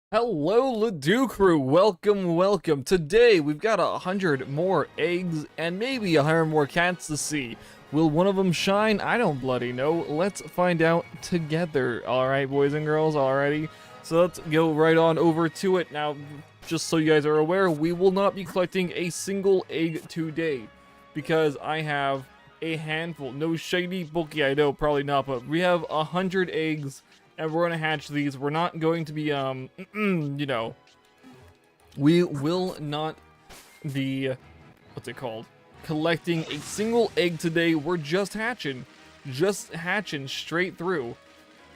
Hello, Ledoux crew. Welcome. Today we've got 100 more eggs and maybe 100 more cats to see. Will one of them shine? I don't bloody know. Let's find out together. All right, boys and girls. Alrighty. So let's go right on over to it now. Just so you guys are aware, we will not be collecting a single egg today because I have a handful. No shiny Poke, I know, probably not, but we have 100 eggs. And we're gonna hatch these. We're not going to be, you know, we will not be, what's it called? Collecting a single egg today. We're just hatching straight through.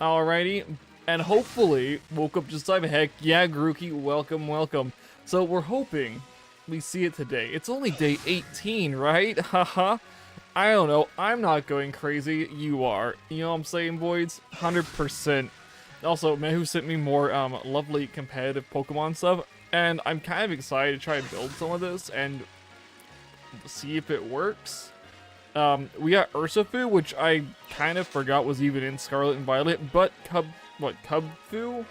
Alrighty, and hopefully, woke up just time. Heck yeah, Grookey, welcome. So we're hoping we see it today. It's only day 18, right? Haha. I don't know. I'm not going crazy. You are. You know what I'm saying, boys? 100%. Also, man, who sent me more lovely competitive Pokemon stuff, and I'm kind of excited to try and build some of this and see if it works. We got Urshifu, which I kind of forgot was even in Scarlet and Violet, but Cubfu?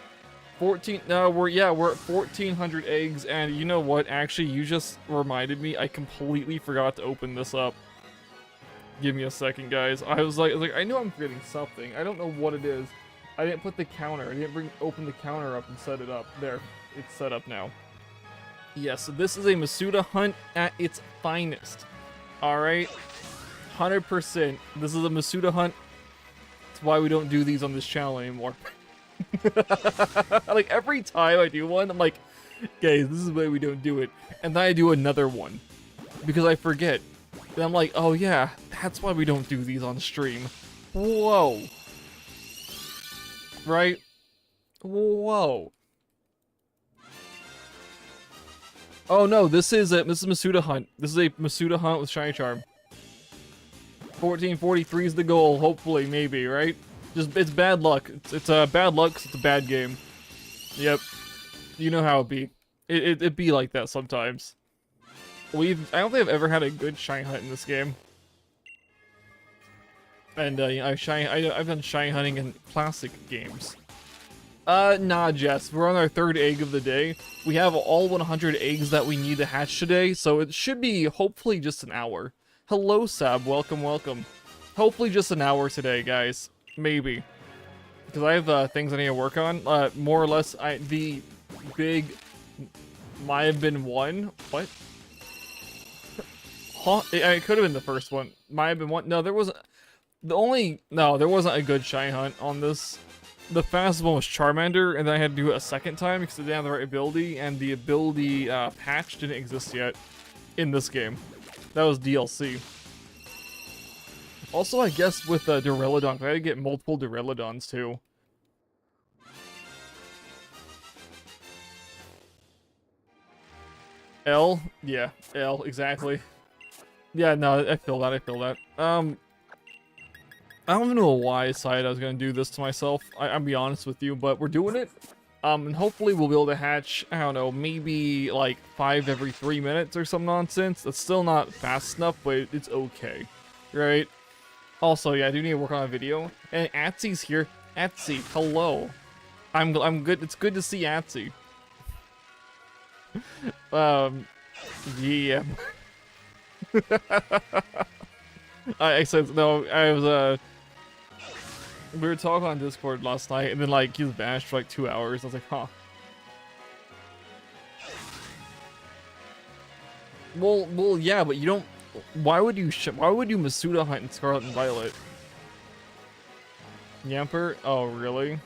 14. No, we're at 1,400 eggs, and you know what? Actually, you just reminded me. I completely forgot to open this up. Give me a second, guys. I was like, I know I'm forgetting something. I don't know what it is. I didn't put the counter. I didn't open the counter up and set it up. There, it's set up now. Yes, so this is a Masuda hunt at its finest. All right, 100%. This is a Masuda hunt. That's why we don't do these on this channel anymore. Like every time I do one, I'm like, guys, this is why we don't do it. And then I do another one because I forget. And I'm like, oh yeah, that's why we don't do these on stream. Whoa. Right? Whoa. Oh no, this is Masuda hunt. This is a Masuda hunt with Shiny Charm. 1443 is the goal, hopefully, maybe, right? Just, it's bad luck. It's bad luck 'cause it's a bad game. Yep. You know how it be. It be like that sometimes. I don't think I've ever had a good shiny hunt in this game. And I've done shiny hunting in classic games. Nah, Jess, we're on our third egg of the day. We have all 100 eggs that we need to hatch today, so it should be hopefully just an hour. Hello, Sab, welcome. Hopefully just an hour today, guys. Maybe. Because I have things I need to work on. More or less, the big might have been one. What? Huh? It could have been the first one. Might have been one. No, there wasn't. There wasn't a good shiny hunt on this. The fastest one was Charmander, and then I had to do it a second time because it didn't have the right ability, and the ability patch didn't exist yet in this game. That was DLC. Also, I guess with Duraludon, I had to get multiple Duraludons too. L? Yeah, L, exactly. Yeah, no, I feel that. I don't even know why I decided I was gonna do this to myself. I'll be honest with you, but we're doing it. And hopefully we'll be able to hatch, I don't know, maybe like 5 every 3 minutes or some nonsense. That's still not fast enough, but it's okay, right? Also, yeah, I do need to work on a video. And Atsy's here. Atsy, hello. I'm good. It's good to see Atsy. Yeah. I said no. I was we were talking on Discord last night, and then like he was banished for like 2 hours. I was like, huh. Well, yeah, but you don't. Why would you Masuda hunt in Scarlet and Violet? Yamper? Oh, really?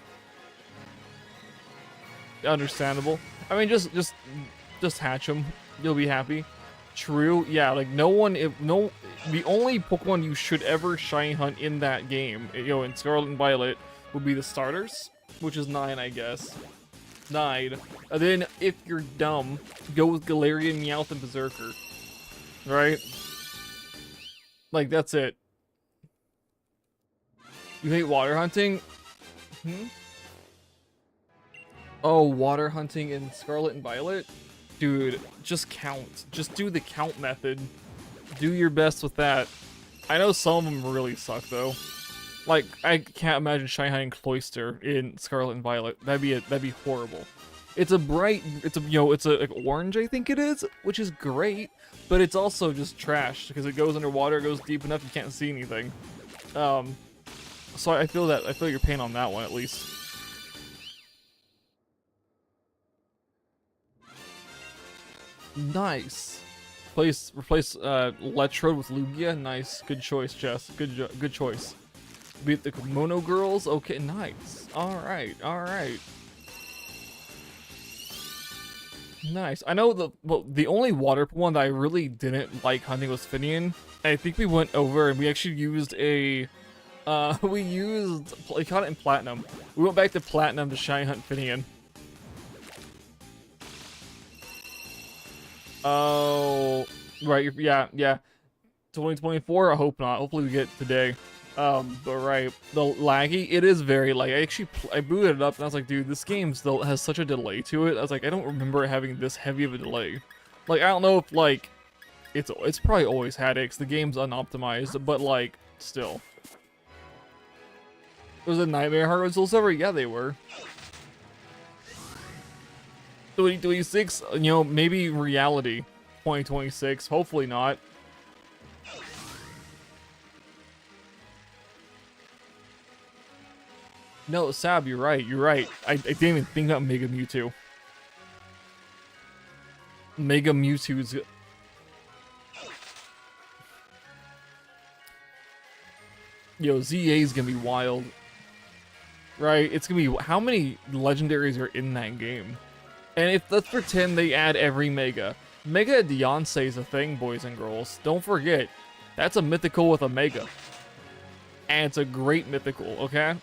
Understandable. I mean, just hatch them. You'll be happy. True. Yeah, like the only Pokemon you should ever shiny hunt in that game, you know, in Scarlet and Violet, would be the starters, which is 9, I guess. 9. And then, if you're dumb, go with Galarian, Meowth, and Berserker. Right? Like, that's it. You hate water hunting? Hmm? Oh, water hunting in Scarlet and Violet? Dude, just count. Just do the count method. Do your best with that. I know some of them really suck, though. Like, I can't imagine shiny hunting Cloyster in Scarlet and Violet. That'd be horrible. It's a bright, it's a, you know, it's a like orange, I think it is, which is great, but it's also just trash because it goes underwater, it goes deep enough you can't see anything. So I feel your pain on that one at least. Nice. Replace Electrode with Lugia. Nice, good choice, Jess. Good choice. Beat the Kimono Girls. Okay, nice. All right. Nice. I know the only water one that I really didn't like hunting was Finian. I think we went over and we actually used a we caught it in Platinum. We went back to Platinum to shiny hunt Finian. Oh, right. Yeah. 2024. I hope not. Hopefully we get it today. But right, the laggy, it is very laggy. I booted it up and I was like, dude, this game still has such a delay to it. I was like, I don't remember having this heavy of a delay. Like, I don't know if like it's probably always had it 'cause the game's unoptimized, but like still. Was it Nightmare Heart results ever? Yeah, they were. 2026, you know, maybe reality. 2026, hopefully not. No, Sab, you're right. I didn't even think about Mega Mewtwo. Mega Mewtwo's... Yo, ZA's gonna be wild. Right, it's gonna be... How many legendaries are in that game? And if, let's pretend they add every Mega. Mega Deoncé is a thing, boys and girls. Don't forget, that's a mythical with a Mega. And it's a great mythical, okay?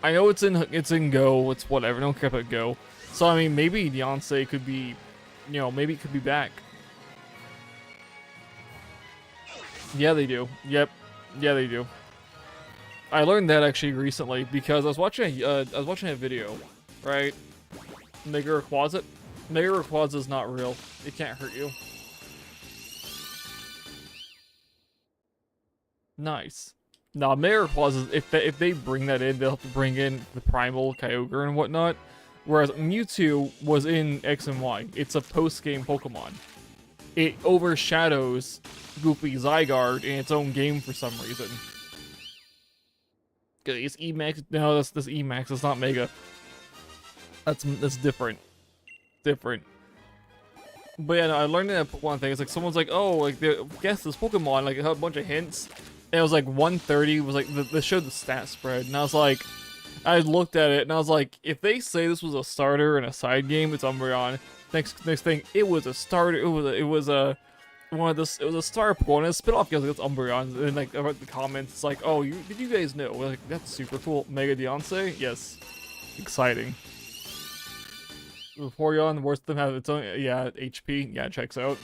I know it's in Go, it's whatever, don't care about Go. So, I mean, maybe Deoncé could be, you know, maybe it could be back. Yeah, they do. Yep. Yeah, they do. I learned that actually recently because I was watching a video, right? Mega Rayquaza. Mega Rayquaza is not real. It can't hurt you. Nice. Nah, Mega Rayquaza, if they bring that in, they'll have to bring in the Primal Kyogre and whatnot. Whereas Mewtwo was in X and Y. It's a post-game Pokemon. It overshadows Goofy Zygarde in its own game for some reason. It's EMAX. No, that's EMAX. It's not Mega. That's different. But yeah, no, I learned that Pokemon thing. It's like someone's like, oh, like guess this Pokemon, like it had a bunch of hints. And it was like 130 was like they showed the stat spread, and I was like, I looked at it and I was like, if they say this was a starter and a side game, it's Umbreon. Next thing, it was a starter. It was a star Pokemon. It spit off. I was like, that's Umbreon. And then like I read the comments, it's like, oh, did you guys know? We're like, that's super cool. Mega Deoncé, yes, exciting. Vaporeon, worst of them have its own, yeah, HP, yeah, checks out.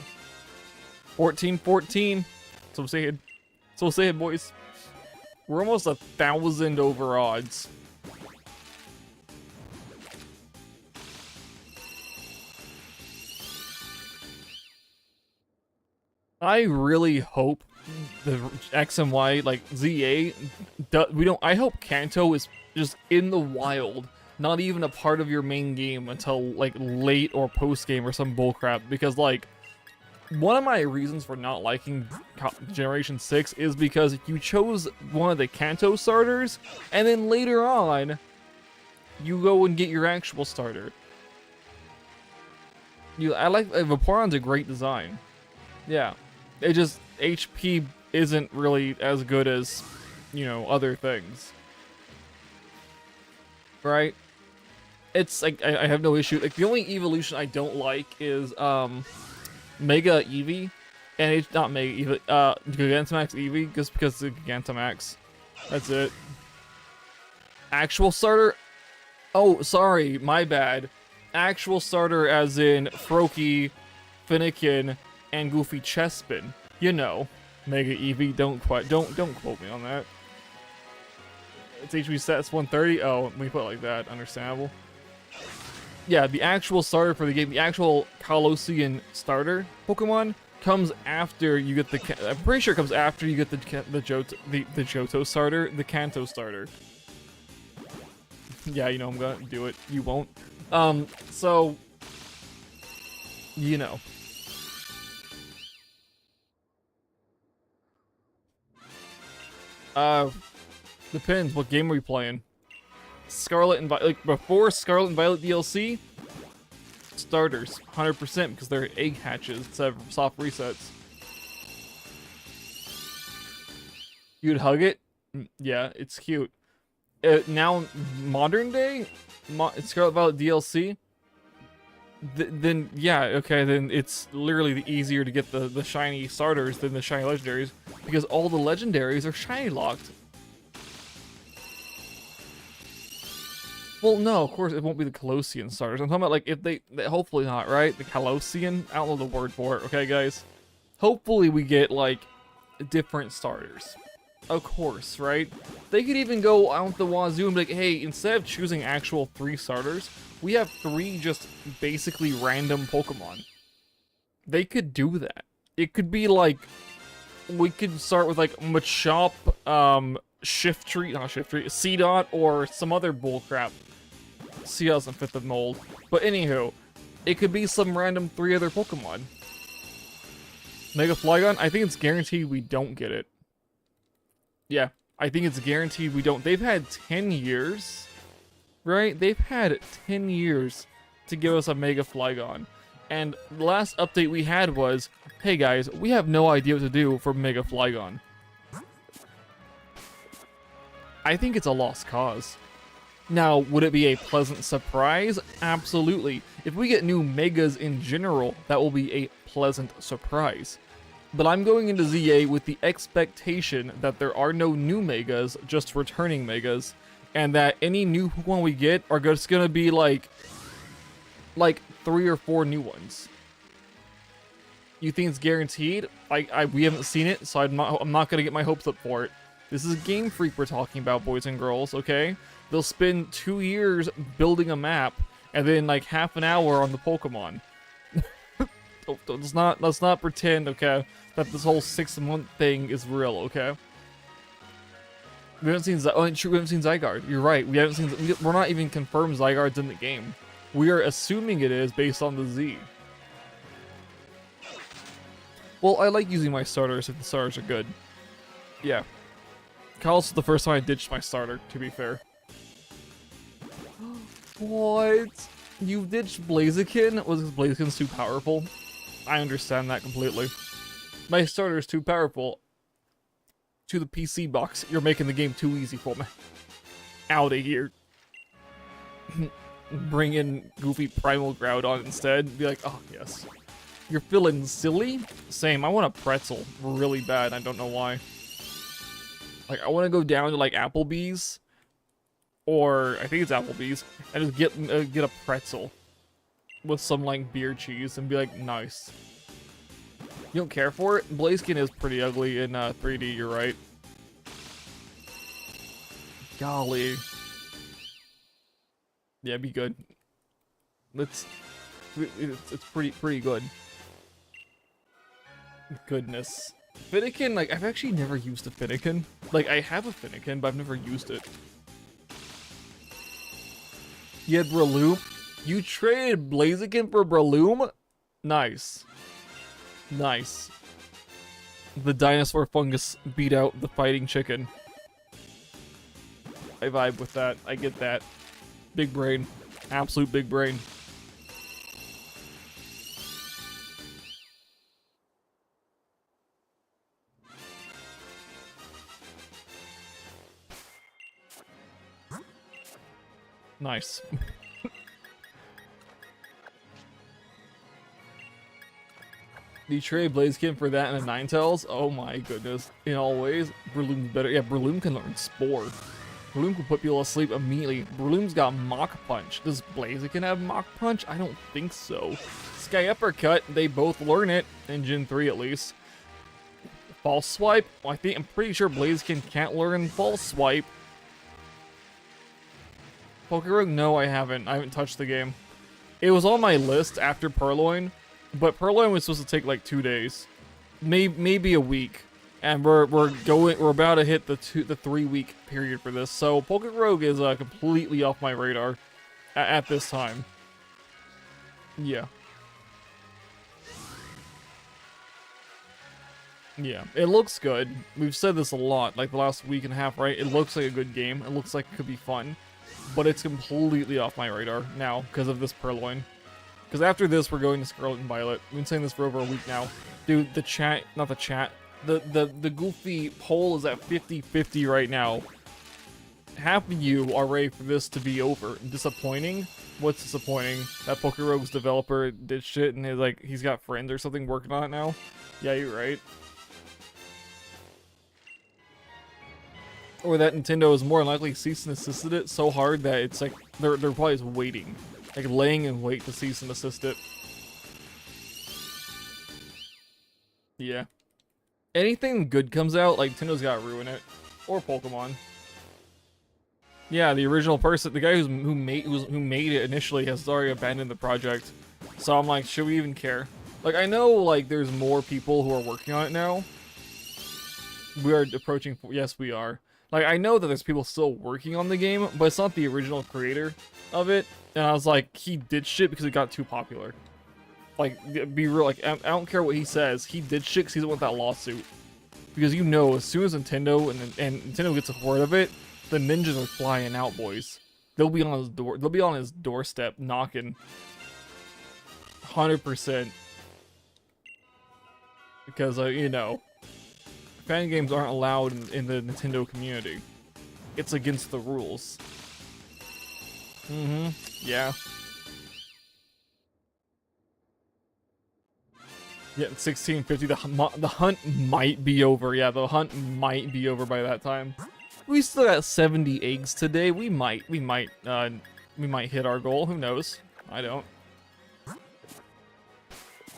14. So we'll say it, boys. We're almost 1,000 over odds. I really hope the X and Y, like ZA, I hope Kanto is just in the wild, not even a part of your main game until like late or post game or some bullcrap, because like one of my reasons for not liking Generation 6 is because you chose one of the Kanto starters and then later on you go and get your actual starter. I like Vaporeon's a great design. Yeah. It just HP isn't really as good as, you know, other things. Right? It's like I have no issue. Like the only evolution I don't like is Mega Eevee, and it's not Mega Eevee, Gigantamax Eevee, just because it's Gigantamax. That's it. Actual starter? Oh, sorry, my bad. Actual starter as in Froakie, Finnegan, and Goofy Chespin. You know, Mega Eevee. Don't quote me on that. It's HP stats 130. Oh, we put it like that. Understandable. Yeah, the actual starter for the game, the actual Colossian starter Pokemon comes after you get the. I'm pretty sure it comes after you get the Johto starter, the Kanto starter. Yeah, you know I'm gonna do it. You won't. So You know. Depends. What game are we playing? Scarlet and Violet, like before Scarlet and Violet DLC, starters, 100% because they're egg hatches instead of soft resets. You'd hug it? Yeah, it's cute. Now, modern day, Scarlet Violet DLC, then yeah, okay, then it's literally easier to get the shiny starters than the shiny legendaries because all the legendaries are shiny locked. Well, no, of course it won't be the Colossian starters. I'm talking about like if they hopefully not, right? The Colossian, I don't know the word for it, okay, guys? Hopefully we get like different starters. Of course, right? They could even go out the wazoo and be like, hey, instead of choosing actual 3 starters, we have 3 just basically random Pokemon. They could do that. It could be like, we could start with like Machop, Seedot, or some other bullcrap. Seedot's doesn't fit the mold. But anywho, it could be some random 3 other Pokemon. Mega Flygon, I think it's guaranteed we don't get it. Yeah, I think it's guaranteed we don't. They've had 10 years, right? They've had 10 years to give us a Mega Flygon. And the last update we had was, hey guys, we have no idea what to do for Mega Flygon. I think it's a lost cause. Now, would it be a pleasant surprise? Absolutely. If we get new Megas in general, that will be a pleasant surprise. But I'm going into ZA with the expectation that there are no new Megas, just returning Megas, and that any new Pokemon we get are just gonna be like 3 or 4 new ones. You think it's guaranteed? We haven't seen it, so I'm not gonna get my hopes up for it. This is Game Freak we're talking about, boys and girls, okay? They'll spend 2 years building a map, and then like half an hour on the Pokemon. Let's not pretend, okay, that this whole 6-month thing is real, okay? We haven't seen Zygarde. You're right. We're not even confirmed Zygarde's in the game. We are assuming it is based on the Z. Well, I like using my starters if the starters are good. Yeah. Kyle's the first time I ditched my starter, to be fair. What? You ditched Blaziken? Was because Blaziken's too powerful? I understand that completely. My starter is too powerful. To the PC box, you're making the game too easy for me. Out of here. Bring in goofy Primal Groudon instead. Be like, oh yes. You're feeling silly? Same, I want a pretzel really bad, I don't know why. Like, I want to go down to like Applebee's. Or, I think it's Applebee's. And just get a pretzel. With some like beer cheese and be like, nice. You don't care for it? Blaziken is pretty ugly in 3D, you're right. Golly. Yeah, be good. It's pretty good. Goodness. Finnegan, like, I've actually never used a Finnegan. Like, I have a Finnegan, but I've never used it. You had Breloom? You traded Blaziken for Breloom? Nice. Nice. The dinosaur fungus beat out the fighting chicken. I vibe with that. I get that. Big brain. Absolute big brain. Nice. You trade Blaziken for that and a Ninetales? Oh my goodness. In all ways, Breloom's better. Yeah, Breloom can learn Spore. Breloom can put people to sleep immediately. Breloom's got Mach Punch. Does Blaziken have Mach Punch? I don't think so. Sky Uppercut, they both learn it, in Gen 3 at least. False Swipe? Well, I'm pretty sure Blaziken can't learn False Swipe. Pokerogue? No, I haven't. I haven't touched the game. It was on my list after Purrloin. But Purrloin was supposed to take like 2 days, maybe a week, and we're about to hit the 3-week period for this. So Pokerogue is completely off my radar at this time. Yeah. Yeah, it looks good. We've said this a lot, like the last week and a half, right? It looks like a good game. It looks like it could be fun. But it's completely off my radar now because of this Purrloin. Because after this, we're going to Scarlet and Violet. We've been saying this for over a week now. Dude, the chat, not the chat, the goofy poll is at 50-50 right now. Half of you are ready for this to be over. Disappointing? What's disappointing? That Pokerogue's developer did shit and he's got friends or something working on it now? Yeah, you're right. Or that Nintendo is more likely cease and desisted it so hard that it's like they're probably just waiting. Like laying in wait to cease and desist it. Yeah. Anything good comes out, like Nintendo's gotta ruin it. Or Pokemon. Yeah, the original person, the guy who made it initially has already abandoned the project. So I'm like, should we even care? Like, I know, like, there's more people who are working on it now. We are approaching, yes, we are. Like, I know that there's people still working on the game, but it's not the original creator of it. And I was like, he did shit because it got too popular. Like, be real, like, I don't care what he says. He did shit because he doesn't want that lawsuit. Because you know, as soon as Nintendo and Nintendo gets a word of it, the ninjas are flying out, boys. They'll be on his door. They'll be on his doorstep, knocking. 100%. Because, you know, fan games aren't allowed in the Nintendo community. It's against the rules. Yeah. Yeah, 1650. The hunt might be over. Yeah, the hunt might be over by that time. We still got 70 eggs today. We might hit our goal. Who knows? I don't.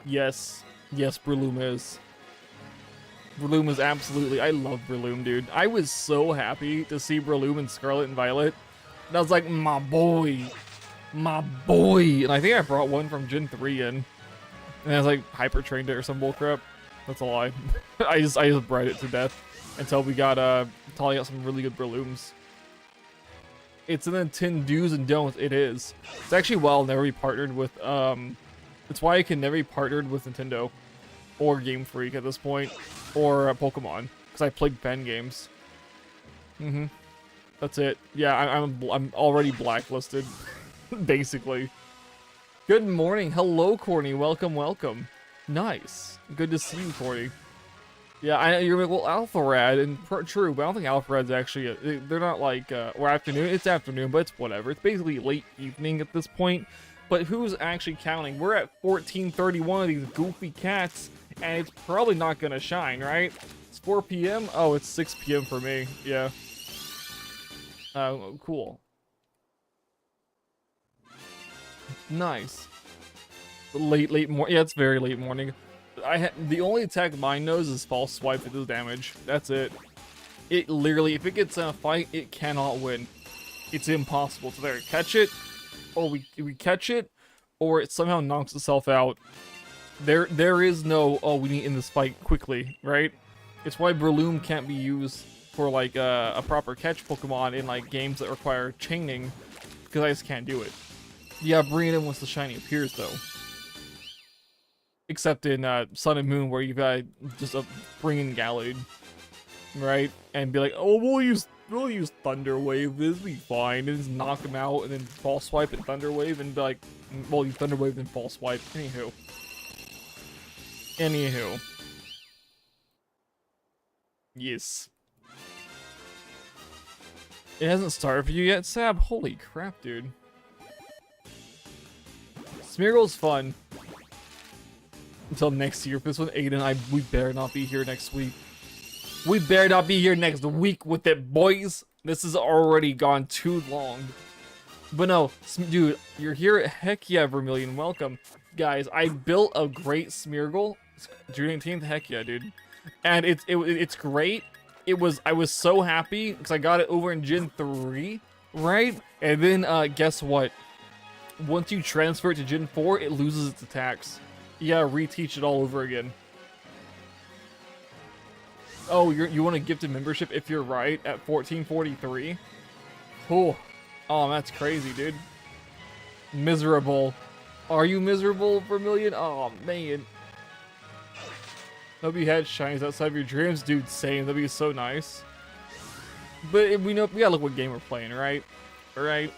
Yes. Yes, Breloom is. Breloom is absolutely... I love Breloom, dude. I was so happy to see Breloom in Scarlet and Violet. And I was like, my boy. My boy. And I think I brought one from Gen 3 in. And I was like, hyper-trained it or some bullcrap. That's a lie. I just bred it to death. Until we got, until I got some really good Brelooms. It's in the 10 do's and don'ts. It is. It's actually why I'll never be partnered with, it's why I can never be partnered with Nintendo. Or Game Freak at this point. Or Pokemon. Because I played fan games. That's it. Yeah, I'm already blacklisted. Basically. Good morning. Hello, Corny. Welcome, welcome. Nice. Good to see you, Corny. Yeah, you're like, well, Alpharad, and true, but I don't think Alpharad's actually, they're not like, or afternoon, it's afternoon, but it's whatever. It's basically late evening at this point, but who's actually counting? We're at 14:31 of these goofy cats, and it's probably not gonna shine, right? It's 4 p.m.? Oh, it's 6 p.m. for me, yeah. Cool. Nice. Late morning, yeah, it's very late morning. The only attack mine knows is false swipe that does damage. That's it. It literally, if it gets in a fight, it cannot win. It's impossible to either catch it, or we catch it, or it somehow knocks itself out. There is no, oh, we need in this fight quickly, right? It's why Breloom can't be used for like a proper catch Pokemon in like games that require chaining, because I just can't do it. Yeah, bring it in once the shiny appears though. Except in Sun and Moon, where you gotta just bring in Gallade, right? And be like, oh, we'll use Thunder Wave. This will be fine. And just knock him out, and then False Swipe and Thunder Wave, and be like, well, use Thunder Wave and False Swipe. Anywho. Yes. It hasn't started for you yet, Sab. Holy crap, dude. Smeargle's fun. Until next year. If this one, Aiden, we better not be here next week. We better not be here next week with it, boys. This has already gone too long. But no, dude, you're here. Heck yeah, Vermilion, welcome. Guys, I built a great Smeargle. June 18th, heck yeah, dude. And it's great. I was so happy because I got it over in Gen 3, right? And then, guess what? Once you transfer it to Gen 4, it loses its attacks. You gotta reteach it all over again. Oh, you want a gifted membership if you're right at 1443? Cool. Oh, that's crazy, dude. Miserable. Are you miserable, Vermilion? Oh, man. Hope you had shinies outside of your dreams, dude. Same. That'd be so nice. But we know we gotta look what game we're playing, right? Right.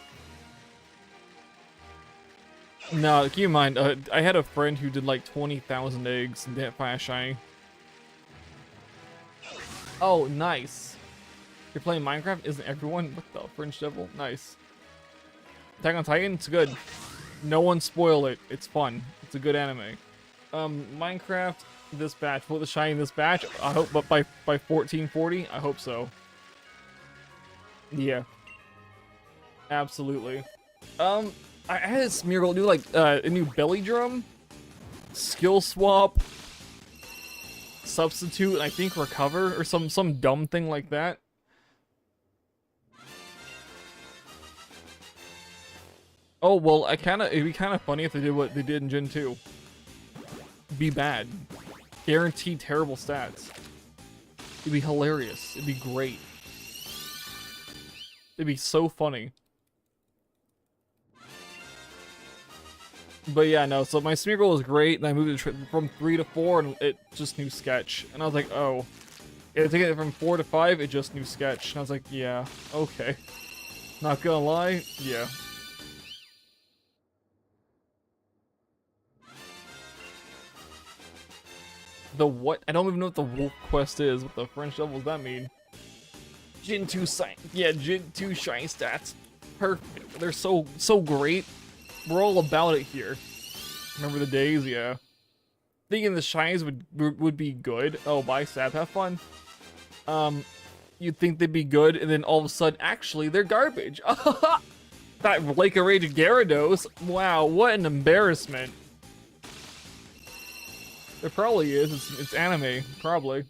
No, keep in mind, I had a friend who did like 20,000 eggs and didn't find a shiny. Oh, nice. You're playing Minecraft? Isn't everyone? What the Fringe Devil? Nice. Attack on Titan? It's good. No one spoil it. It's fun. It's a good anime. Minecraft, this batch. Put the shiny in this batch. I hope, but by 1440, I hope so. Yeah. Absolutely. I had a Smeargle do like a new belly drum, skill swap, substitute, and I think recover or some dumb thing like that. Oh well, it'd be kind of funny if they did what they did in Gen 2. Be bad, guaranteed terrible stats. It'd be hilarious. It'd be great. It'd be so funny. But yeah, no, so my Smeargle was great, and I moved it from 3 to 4, and it just new sketch. And I was like, oh. If I take it from 4 to 5, it just new sketch. And I was like, yeah, okay. Not gonna lie, yeah. The what? I don't even know what the wolf quest is. What the French devil does that mean? Gen 2 Gen 2 shiny stats. Perfect. They're so great. We're all about it here. Remember the days? Yeah. Thinking the shinies would be good. Oh, bye, Sap. Have fun. You'd think they'd be good, and then all of a sudden, actually, they're garbage. That Lake of Rage Gyarados. Wow, what an embarrassment. There probably is. It's anime, probably.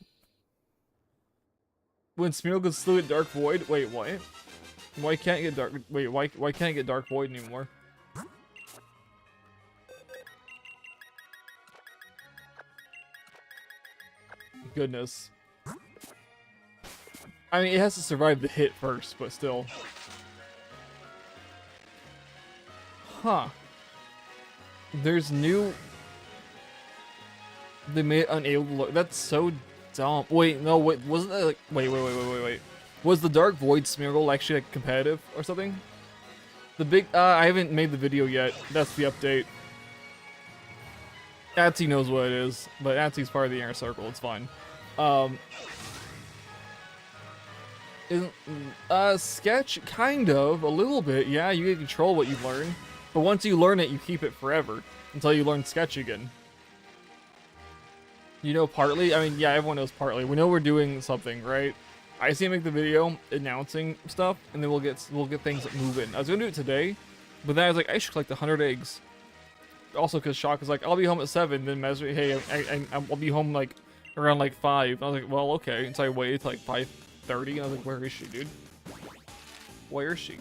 When Smeargle slew at Dark Void. Wait, what? Why can't I get Dark? Wait, why can't I get Dark Void anymore? Goodness. I mean, it has to survive the hit first, but still. Huh. There's new... They made it unable to look. That's so dumb. Wait, no, wait, wasn't that like... Wait. Was the Dark Void Smeargle actually like competitive or something? The big... I haven't made the video yet. That's the update. Atsy knows what it is, but Atsy's part of the inner circle. It's fine. Sketch, kind of, a little bit. Yeah, you can control what you learn, but once you learn it, you keep it forever until you learn Sketch again. You know, partly. I mean, yeah, everyone knows partly. We know we're doing something, right? I see him make the video announcing stuff, and then we'll get things moving. I was gonna do it today, but then I was like, I should collect 100 eggs. Also, because Shock is like, I'll be home at 7. Then Mesri, hey, I'll be home like around like 5. And I was like, well, okay. And so I waited till like 5:30, and I was like, where is she, dude? Where is she?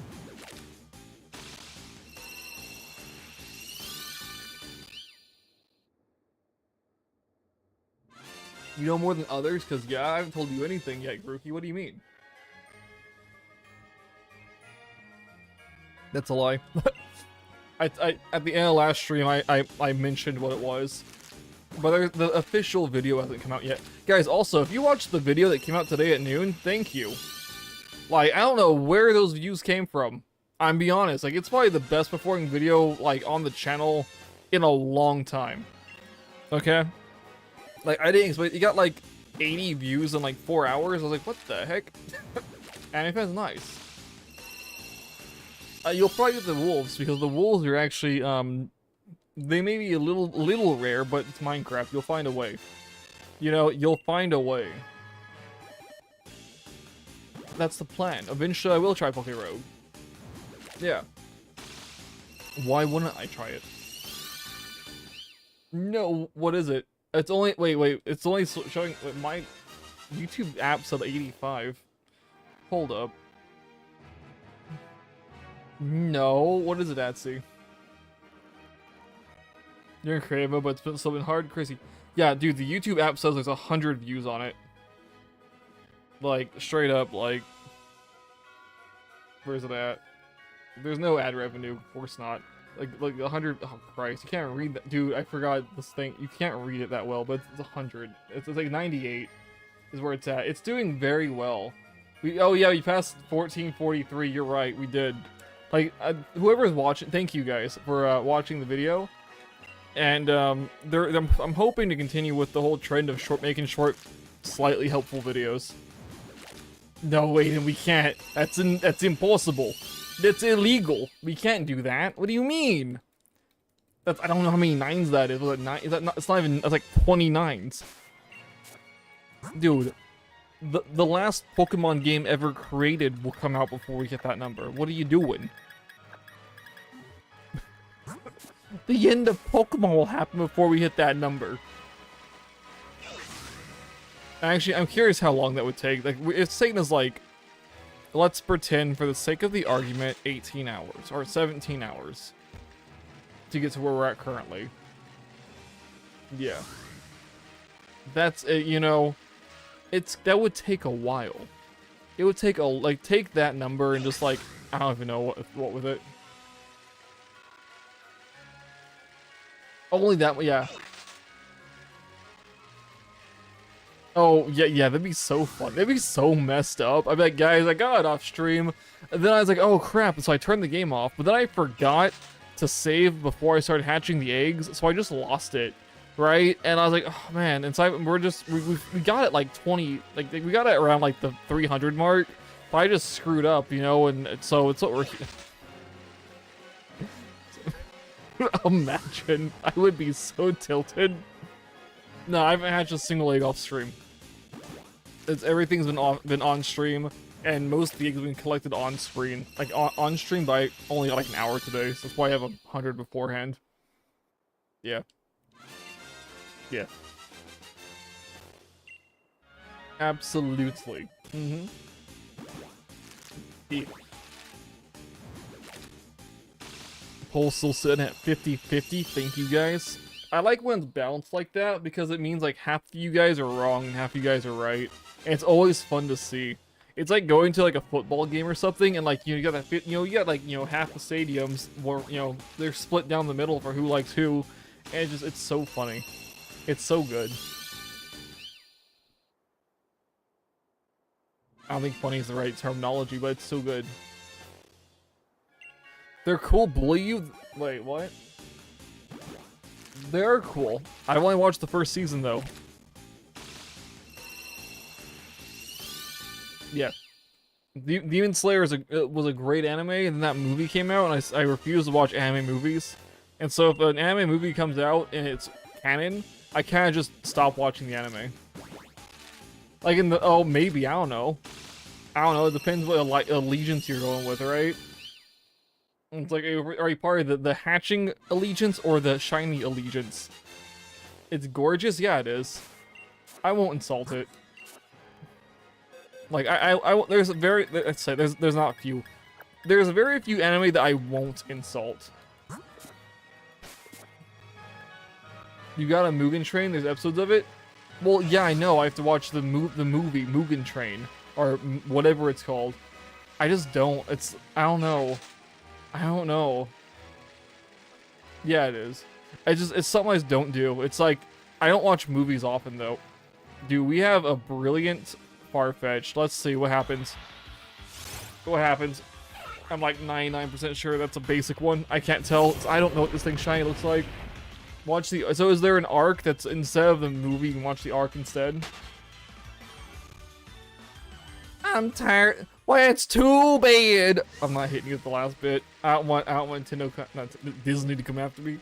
You know more than others? Because, yeah, I haven't told you anything yet, Grookey. What do you mean? That's a lie. At the end of last stream, I mentioned what it was. But the official video hasn't come out yet. Guys, also, if you watched the video that came out today at noon, thank you. Like, I don't know where those views came from. I'm be honest, like, it's probably the best performing video, like, on the channel in a long time. Okay? Like, I didn't expect, you got, like, 80 views in, like, 4 hours. I was like, what the heck? Anime nice. You'll probably get the wolves, because the wolves are actually, they may be a little rare, but it's Minecraft. You'll find a way. You know, you'll find a way. That's the plan. Eventually, I will try Poké Rogue. Yeah. Why wouldn't I try it? No, what is it? It's only, wait, it's only showing, my YouTube app said 85. Hold up. No, what is it, Atsy? You're in creative mode, but it's still been hard, crazy. Yeah, dude, the YouTube app says there's 100 views on it. Like, straight up, like... Where's it at? There's no ad revenue, of course not. like 100. Oh Christ, you can't read that, dude. I forgot this thing. You can't read it that well, but it's 100. It's like 98 is where it's at. It's doing very well. Oh yeah, we passed 1443. You're right, we did. Like whoever's watching, thank you guys for watching the video. And I'm hoping to continue with the whole trend of making short, slightly helpful videos. No, wait, and we can't. That's impossible. That's illegal. We can't do that. What do you mean? I don't know how many nines that is. Was it 9? Is that not? It's not even. That's like 20 nines. Dude, the last Pokemon game ever created will come out before we hit that number. What are you doing? The end of Pokemon will happen before we hit that number. Actually, I'm curious how long that would take. Like, if Satan is like, let's pretend for the sake of the argument, 18 hours or 17 hours to get to where we're at currently. Yeah. That's it, you know, that would take a while. It would take take that number and just like, I don't even know what with it. Only that, yeah. Oh, yeah, that'd be so fun. That'd be so messed up. I'd be like, guys, I got it off stream. And then I was like, oh crap, so I turned the game off. But then I forgot to save before I started hatching the eggs, so I just lost it, right? And I was like, oh man, and so we got it like 20, like we got it around like the 300 mark. But I just screwed up, you know, and so it's what we're... Imagine, I would be so tilted. No, I haven't hatched a single egg off stream. Everything's been on stream, and most of the eggs have been collected on screen, like on stream by only like an hour today. So that's why I have 100 beforehand. Yeah. Yeah. Absolutely. Mm-hmm. Yeah. Poll still sitting at 50-50. Thank you guys. I like when it's balanced like that because it means like half of you guys are wrong and half of you guys are right. And it's always fun to see. It's like going to like a football game or something and like you got that, you got like, half the stadiums where, they're split down the middle for who likes who. And it's so funny. It's so good. I don't think funny is the right terminology, but it's so good. They're cool, bully you? Wait, what? They're cool. I've only watched the first season, though. Yeah. Demon Slayer was a great anime, and then that movie came out, and I refuse to watch anime movies. And so if an anime movie comes out and it's canon, I kind of just stop watching the anime. Like in the... Oh, maybe. I don't know. It depends what allegiance you're going with, right? It's like, are you part of the hatching allegiance or the shiny allegiance? It's gorgeous, yeah, it is. I won't insult it. Like there's a very, let's say there's not a few. There's a very few anime that I won't insult. You got a Mugen Train? There's episodes of it. Well, yeah, I know. I have to watch the movie Mugen Train or whatever it's called. I just don't. I don't know. Yeah, it is. It's something I just don't do. It's like, I don't watch movies often, though. Dude, we have a brilliant Farfetch'd. Let's see what happens. What happens? I'm like 99% sure that's a basic one. I can't tell. I don't know what this thing shiny looks like. So is there an arc that's instead of the movie, you can watch the arc instead? I'm tired. Well, it's too bad. I'm not hitting you with the last bit. I don't want Disney to come after me.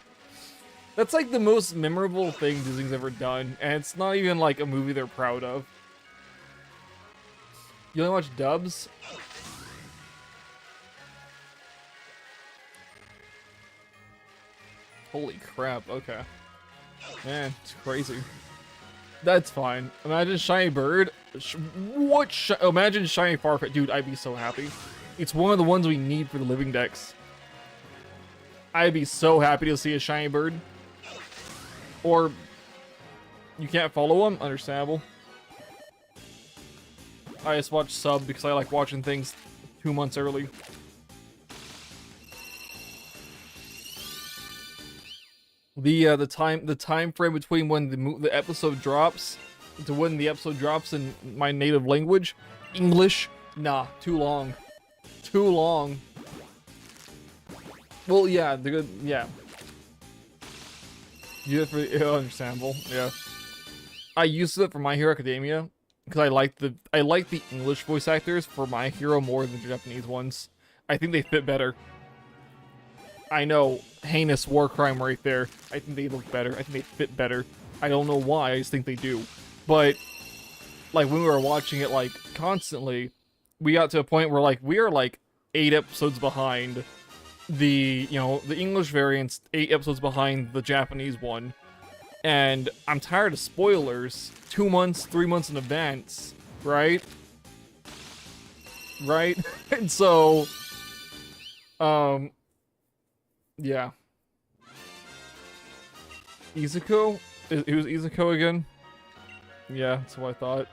That's like the most memorable thing Disney's ever done, and it's not even like a movie they're proud of. You only watch dubs? Holy crap, okay. Man, it's crazy. That's fine. Imagine Shiny Bird. Imagine Shiny Farfetch'd. Dude, I'd be so happy. It's one of the ones we need for the living decks. I'd be so happy to see a Shiny Bird. Or, you can't follow him? Understandable. I just watch sub because I like watching things 2 months early. The time frame between when the episode drops to when the episode drops in my native language, English, nah, too long. Too long. Well, yeah, the good, yeah. Yeah, understandable, yeah. I used it for My Hero Academia because I like the English voice actors for My Hero more than the Japanese ones. I think they fit better. I know, heinous war crime right there. I think they look better. I think they fit better. I don't know why, I just think they do. But, like, when we were watching it, like, constantly, we got to a point where, like, we are, like, 8 episodes behind the, you know, the English variant's 8 episodes behind the Japanese one. And I'm tired of spoilers 2 months, 3 months in advance, right? Right? And so, yeah. Izuku? Who's Izuku again? Yeah, that's what I thought.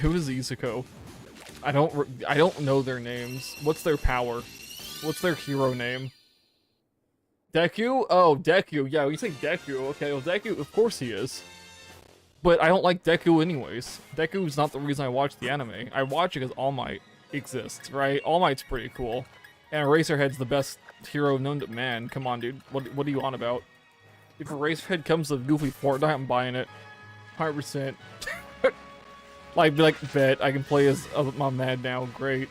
Who is Izuku? I don't know their names. What's their power? What's their hero name? Deku? Oh, Deku. Yeah, we say Deku. Okay, well, Deku, of course he is. But I don't like Deku anyways. Deku's not the reason I watch the anime. I watch it because All Might exists, right? All Might's pretty cool. And Eraserhead's the best hero known to man. Come on, dude. What are you on about? If Eraserhead comes to Goofy Fortnite, I'm buying it. 100%. Like, bet, I can play as my Mad now. Great.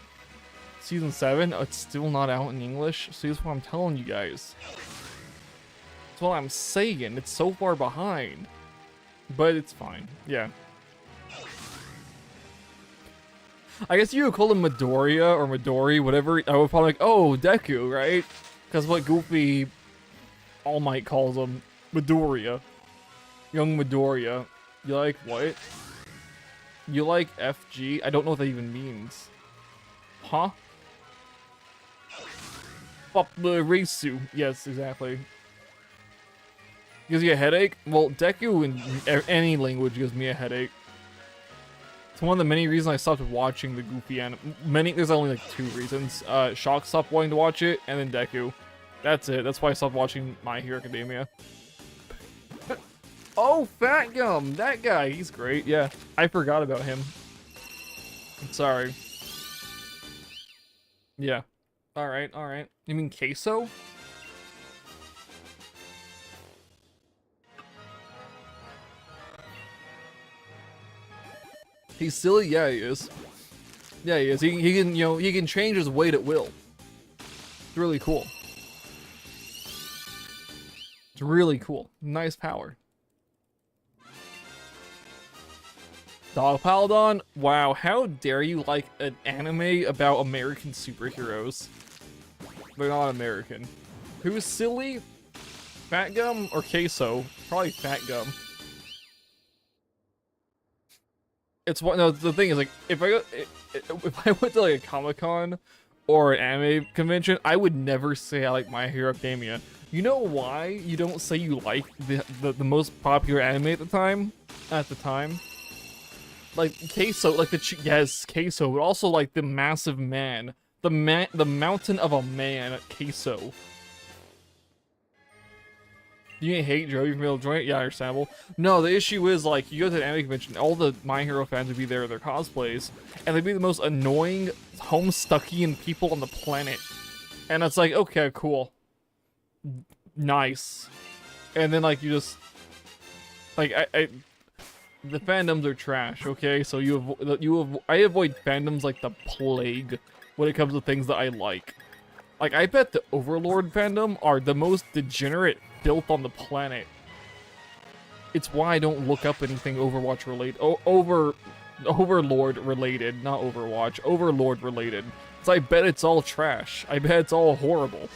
Season 7? Oh, it's still not out in English? See, that's what I'm telling you guys. That's what I'm saying. It's so far behind. But it's fine. Yeah. I guess you would call him Midoriya or Midori, whatever. I would probably like, oh, Deku, right? Because what Goofy All Might calls him, Midoriya. Young Midoriya. You like what? You like FG? I don't know what that even means. Huh? Risu. Yes, exactly. Gives you a headache? Well, Deku in any language gives me a headache. It's one of the many reasons I stopped watching the Goofy anime. There's only like 2 reasons. Shock stopped wanting to watch it, and then Deku. That's it. That's why I stopped watching My Hero Academia. Oh, Fat Gum! That guy, he's great. Yeah, I forgot about him. I'm sorry. Yeah. Alright, alright. You mean Queso? He's silly? Yeah, he is. Yeah, he is. He can, you know, he can change his weight at will. It's really cool. It's really cool. Nice power. Dog Paladon? Wow, how dare you like an anime about American superheroes? They're not American. Who's silly? Fat Gum or Queso? Probably Fat Gum. It's one. No, the thing is, like, if I went to like a Comic-Con or an anime convention, I would never say I like My Hero Academia. You know why you don't say you like the most popular anime at the time? Like Queso, like yes, Queso, but also like the massive man, the mountain of a man, Queso. You hate Joey from Middle Joint? Yeah, understandable. No, the issue is, like, you go to an anime convention, all the My Hero fans would be there in their cosplays, and they'd be the most annoying, homestuckian people on the planet. And it's like, okay, cool. Nice. And then, like, you just... Like, the fandoms are trash, okay? So I avoid fandoms like the plague when it comes to things that I like. Like, I bet the Overlord fandom are the most degenerate filth on the planet. It's why I don't look up anything Overwatch related. Overlord related, not Overwatch. Overlord related. So I bet it's all trash. I bet it's all horrible.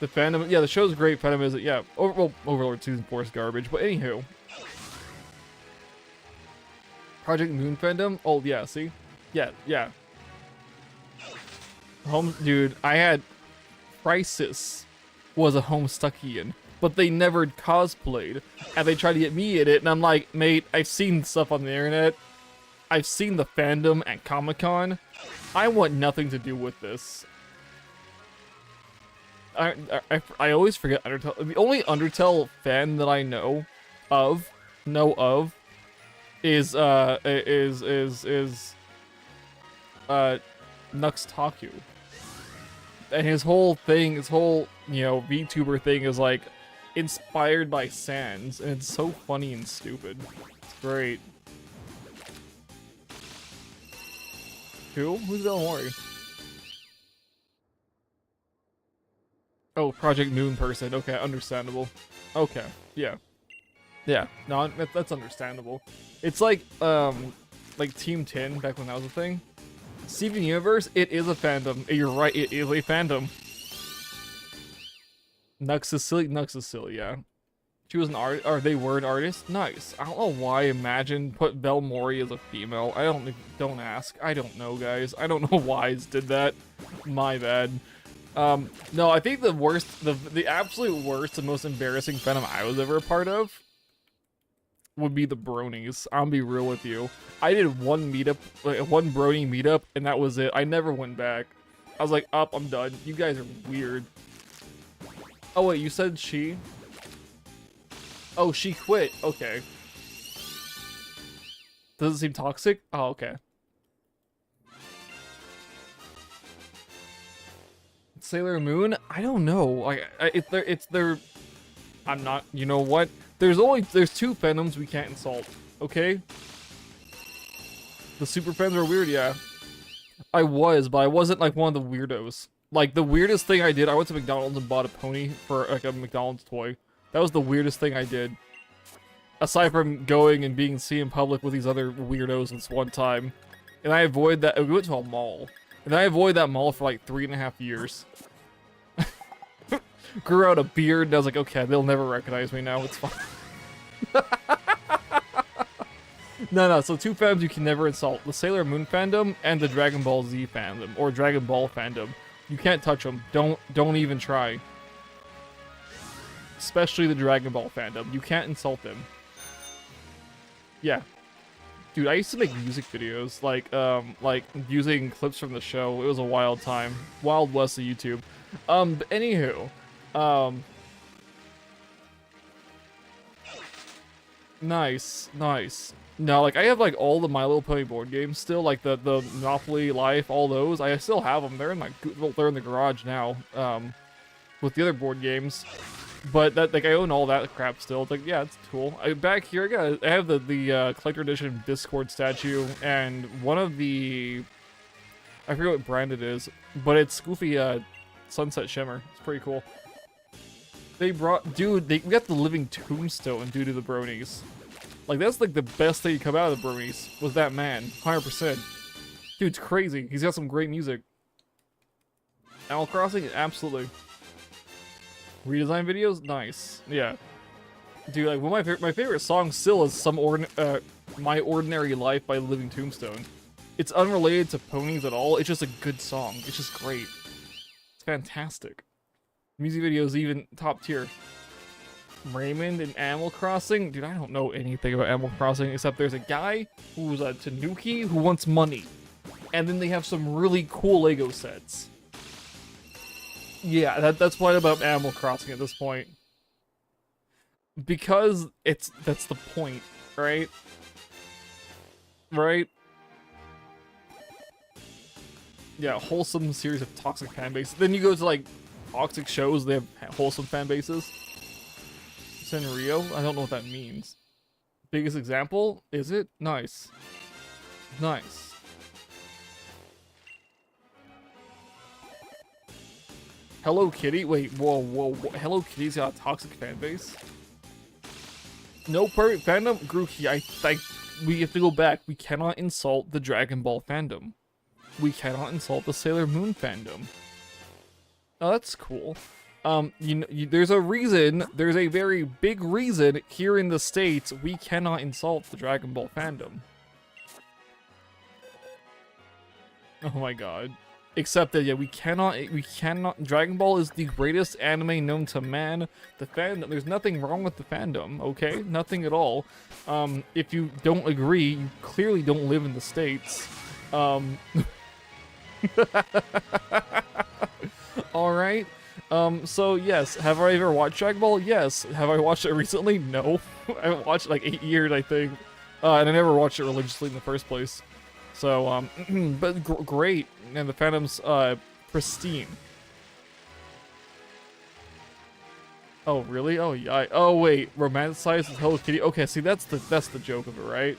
The fandom, yeah, the show's great. Fandom is, yeah. Overlord Season 4 is garbage. But anywho. Project Moon fandom? Oh, yeah, see? Yeah. Dude, I had Crisis was a Homestuckian, but they never cosplayed, and they tried to get me in it, and I'm like, mate, I've seen stuff on the internet, I've seen the fandom at Comic-Con, I want nothing to do with this. I always forget Undertale. The only Undertale fan that I know of is Nux Taku. And his whole thing, his whole, you know, VTuber thing is like inspired by Sans, and it's so funny and stupid. It's great. Who? Who's Belmori? Oh, Project Moon person. Okay, understandable. Okay, yeah. Yeah, no, that's understandable. It's like Team 10 back when that was a thing. Steven Universe, it is a fandom. You're right, it is a fandom. Nux is silly, yeah. She was an artist, or they were an artist? Nice. I don't know why Imagine put Belmori as a female. Don't ask. I don't know, guys. I don't know why I did that. My bad. No, I think the worst, the absolute worst and most embarrassing fandom I was ever a part of would be the Bronies. I'll be real with you. I did one meetup, one Brony meetup, and that was it. I never went back. I was like, I'm done. You guys are weird. Oh wait, you said she? Oh, she quit. Okay. Does it seem toxic? Oh, okay. Sailor Moon? I don't know. Like, it's their. I'm not. You know what? There's two fandoms we can't insult. Okay. The super fans are weird, yeah. I was, but I wasn't like one of the weirdos. Like the weirdest thing I did, I went to McDonald's and bought a pony for like a McDonald's toy. That was the weirdest thing I did. Aside from going and being seen in public with these other weirdos this one time. And I avoided that. We went to a mall. And I avoided that mall for like 3.5 years. Grew out a beard, and I was like, okay, they'll never recognize me now, it's fine. No, so two fandoms you can never insult. The Sailor Moon fandom and the Dragon Ball Z fandom, or Dragon Ball fandom. You can't touch them. Don't even try. Especially the Dragon Ball fandom. You can't insult them. Yeah. Dude, I used to make music videos, like using clips from the show. It was a wild time. Wild West of YouTube. But anywho, nice. No, like, I have, like, all the My Little Pony board games still, like, the Monopoly, Life, all those. I still have them. They're in they're in the garage now, with the other board games. But that, like, I own all that crap still. It's like, yeah, it's cool. Back here, I have the collector edition Discord statue, and one of the, I forget what brand it is, but it's Goofy, Sunset Shimmer. It's pretty cool. They brought, dude, we got the living tombstone due to the Bronies. Like, that's like the best thing to come out of the Bronies, was that man, 100%. Dude's crazy. He's got some great music. Animal Crossing, absolutely. Redesign videos, nice. Yeah, dude. Like, one of my favorite songs still is My Ordinary Life by Living Tombstone. It's unrelated to ponies at all. It's just a good song. It's just great. It's fantastic. Music videos even top tier. Raymond in Animal Crossing, dude. I don't know anything about Animal Crossing except there's a guy who's a Tanuki who wants money, and then they have some really cool Lego sets. Yeah, that's what about Animal Crossing at this point. Because that's the point, right? Right? Yeah, wholesome series of toxic fan bases. Then you go to like toxic shows, they have wholesome fan bases. Senrio? I don't know what that means. Biggest example? Is it? Nice. Nice. Hello Kitty? Wait, whoa. Hello Kitty's got a toxic fan base? No perfect fandom? Grookey, we have to go back. We cannot insult the Dragon Ball fandom. We cannot insult the Sailor Moon fandom. Oh, that's cool. There's a reason, there's a very big reason here in the States we cannot insult the Dragon Ball fandom. Oh my god. Except that, yeah, we cannot, Dragon Ball is the greatest anime known to man. The fandom, there's nothing wrong with the fandom, okay? Nothing at all. If you don't agree, you clearly don't live in the States. Alright. So yes, have I ever watched Dragon Ball? Yes. Have I watched it recently? No. I haven't watched it like 8 years, I think. And I never watched it religiously in the first place. So, but great. And the fandom's, pristine. Oh, really? Oh, yeah. Oh, wait. Romanticized with Hello Kitty? Okay, see, that's the joke of it, right?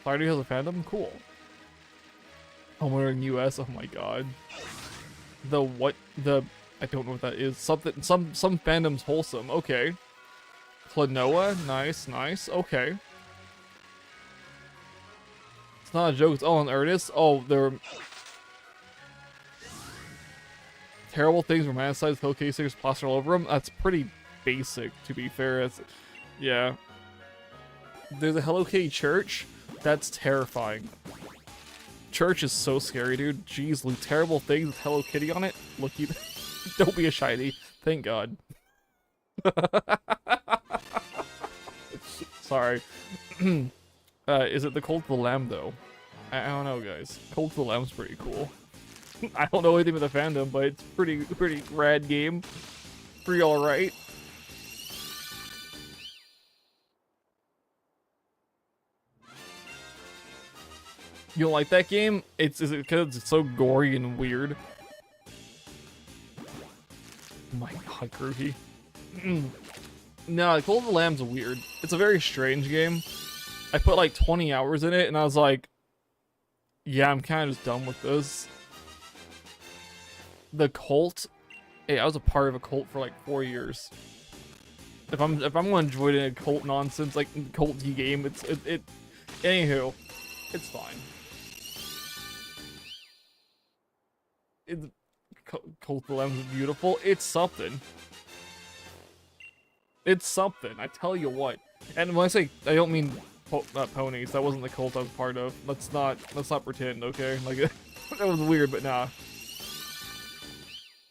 Clarity has a fandom? Cool. Homeowner in US? Oh my god. I don't know what that is. Some fandom's wholesome. Okay. Klonoa? Nice, nice. Okay. It's not a joke, it's all in earnest. Oh, they're... Terrible things romanticized Hello Kitty stickers plastered all over them? That's pretty basic, to be fair. Yeah. There's a Hello Kitty church? That's terrifying. Church is so scary, dude. Jeez, terrible things with Hello Kitty on it. Look, you... Don't be a shiny. Thank God. Sorry. Is it the Cult of the Lamb, though? I don't know, guys. Cult of the Lamb's pretty cool. I don't know anything with the fandom, but it's pretty rad game. Pretty alright. You don't like that game? Is it because it's so gory and weird? Oh my god, Groovy. No, Cult of the Lamb's weird. It's a very strange game. I put like 20 hours in it, and I was like, yeah, I'm kind of just done with this. The cult? Hey, I was a part of a cult for like 4 years. If I'm gonna join in a cult nonsense, like cult-y game, anywho, it's fine. Cult of the Lambs is beautiful. It's something. It's something. I tell you what. And when I say, I don't mean ponies. That wasn't the cult I was part of. Let's not pretend, okay? Like that was weird, but nah.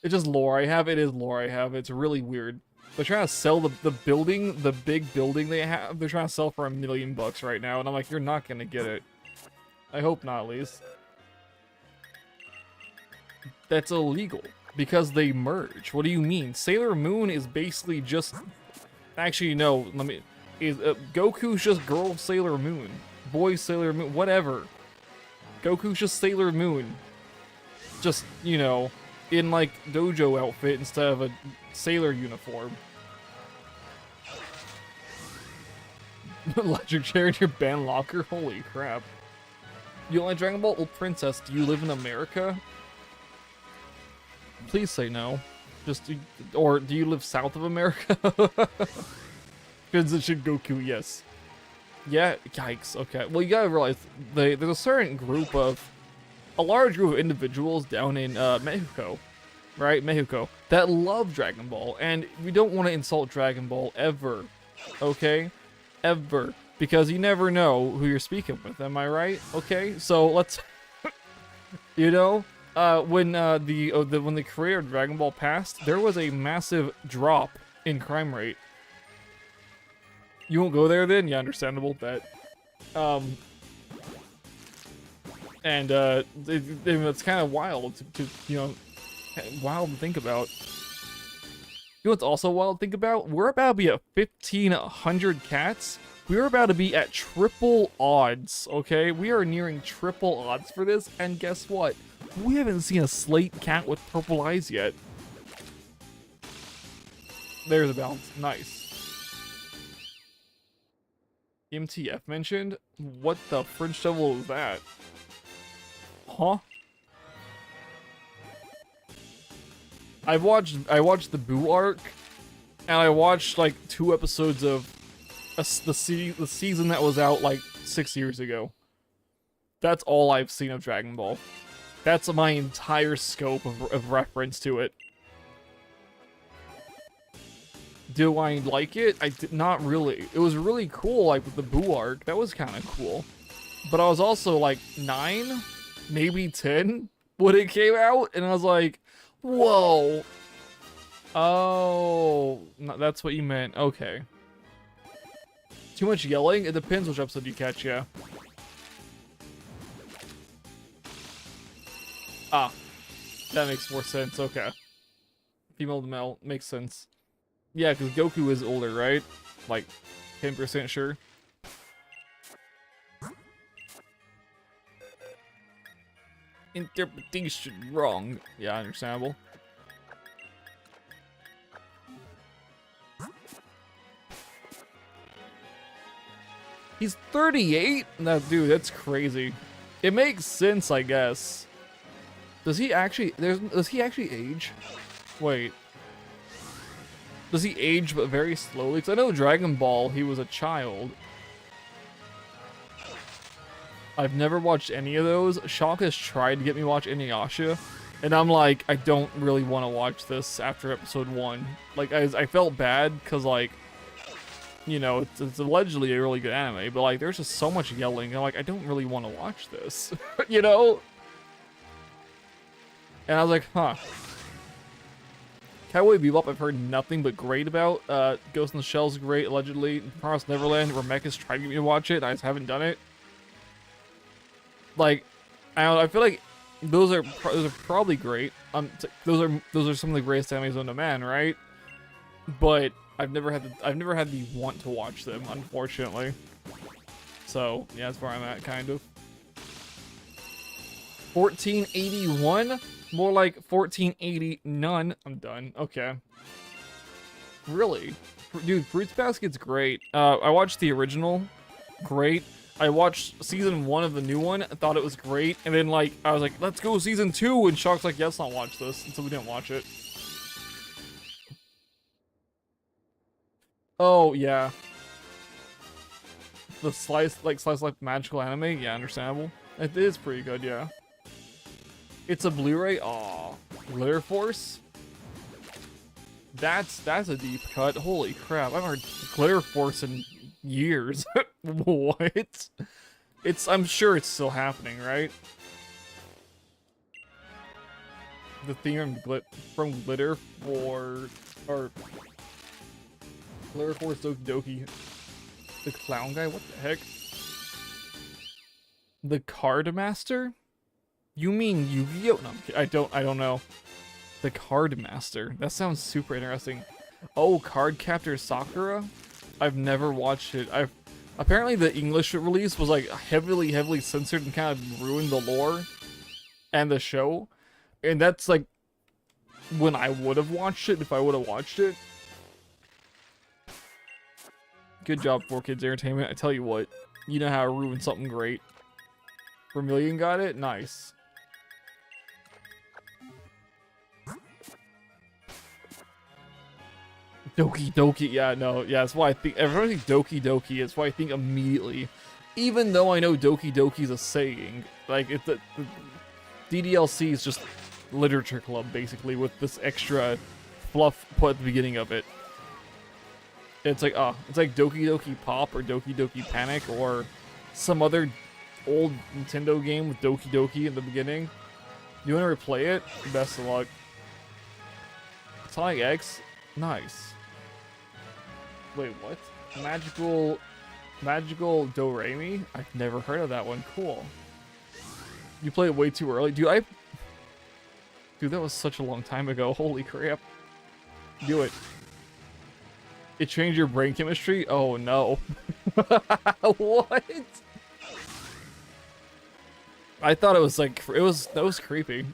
It's just lore I have. It is lore I have. It's really weird. They're trying to sell the building, the big building they have. They're trying to sell for $1 million right now, and I'm like, you're not gonna get it. I hope not, at least. That's illegal because they merge. What do you mean? Sailor Moon is basically just... Actually, no. Goku's just girl Sailor Moon, boy Sailor Moon, whatever. Goku's just Sailor Moon. Just, you know, in like dojo outfit instead of a sailor uniform. Electric chair in your band locker? Holy crap. You don't like Dragon Ball? Well, Princess, do you live in America? Please say no. Or do you live south of America? Because it should Goku, yes. Yeah, yikes, okay. Well, you gotta realize, there's a certain group of... A large group of individuals down in Mexico, right? Mexico, that love Dragon Ball. And we don't want to insult Dragon Ball ever, okay? Ever. Because you never know who you're speaking with, am I right? Okay, so let's... You know? When the creator of Dragon Ball passed, there was a massive drop in crime rate. You won't go there then? Yeah, understandable. That, it's kind of wild to you know, wild to think about. You know what's also wild to think about? We're about to be at 1,500 cats. We're about to be at triple odds. Okay, we are nearing triple odds for this, and guess what? We haven't seen a slate cat with purple eyes yet. There's a balance. Nice. MTF mentioned? What the French devil is that? Huh? I watched the Boo arc, and I watched like 2 episodes of the season that was out like 6 years ago. That's all I've seen of Dragon Ball. That's my entire scope of reference to it. Do I like it? Not really. It was really cool, like with the Boo arc. That was kind of cool. But I was also like 9, maybe 10 when it came out, and I was like, whoa. Oh, no, that's what you meant. Okay. Too much yelling? It depends which episode you catch, yeah. Ah, that makes more sense, okay. Female to male. Makes sense. Yeah, because Goku is older, right? Like, 10% sure. Interpretation wrong. Yeah, understandable. He's 38? No, dude, that's crazy. It makes sense, I guess. Does he actually age? Wait. Does he age but very slowly? Because I know Dragon Ball, he was a child. I've never watched any of those. Shock has tried to get me to watch Inuyasha, and I'm like, I don't really want to watch this after episode 1. Like, I felt bad, because, like, you know, it's allegedly a really good anime, but, like, there's just so much yelling, and I'm like, I don't really want to watch this, you know? And I was like, huh. Cowboy Bebop, I've heard nothing but great about. Ghost in the Shell's great, allegedly. Promised Neverland, Remeka's tried to get me to watch it, I just haven't done it. Like, I don't know, I feel like those are probably great. Those are some of the greatest animes known to man, right? But I've never had the want to watch them, unfortunately. So yeah, that's where I'm at, kind of. 1481, more like 1480 none. I'm done. Okay. Really, dude, Fruits Basket's great. I watched the original, great. I watched season 1 of the new one, thought it was great, and then like I was like, let's go season 2, and Shock's like, yeah, let's not watch this, and so we didn't watch it. Oh yeah. The slice life magical anime, yeah, understandable. It is pretty good, yeah. It's a Blu-ray. Aw, Glitter Force. That's a deep cut. Holy crap! I've heard Glitter Force in years. What? I'm sure it's still happening, right? The theme from Glitter or Glitter Force Doki Doki. The clown guy? What the heck? The Card Master? You mean Yu-Gi-Oh? No, I don't know. The Card Master. That sounds super interesting. Oh, Card Captor Sakura? I've never watched it. Apparently the English release was like heavily censored and kind of ruined the lore and the show. And that's like when I would have watched it if I would have watched it. Good job, 4Kids Entertainment. I tell you what, you know how to ruin something great. Vermilion got it? Nice. Doki Doki, yeah, no, yeah, that's why I think, everyone thinks Doki Doki, it's why I think immediately. Even though I know Doki Doki is a saying, like, the DDLC is just literature club, basically, with this extra fluff put at the beginning of it. It's like, it's like Doki Doki Pop or Doki Doki Panic or some other old Nintendo game with Doki Doki in the beginning. You want to replay it? Best of luck. Sonic X? Nice. Wait, what? Magical Do-Re-Mi? I've never heard of that one. Cool. You played it way too early. Dude, that was such a long time ago. Holy crap. Do it. It changed your brain chemistry? Oh no. What? I thought it was like, that was creepy.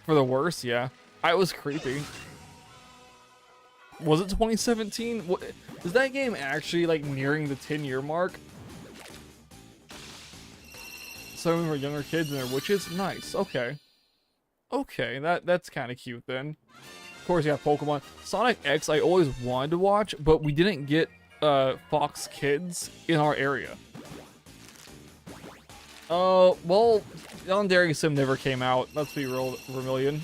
For the worse, yeah. It was creepy. Was it 2017? What, is that game actually like nearing the 10-year mark? Some of them are younger kids and they're witches? Nice, okay. Okay, that's kind of cute then. Of course, yeah, Pokemon. Sonic X I always wanted to watch, but we didn't get Fox Kids in our area. Well, Legendary Sim never came out. Let's be real, Vermilion.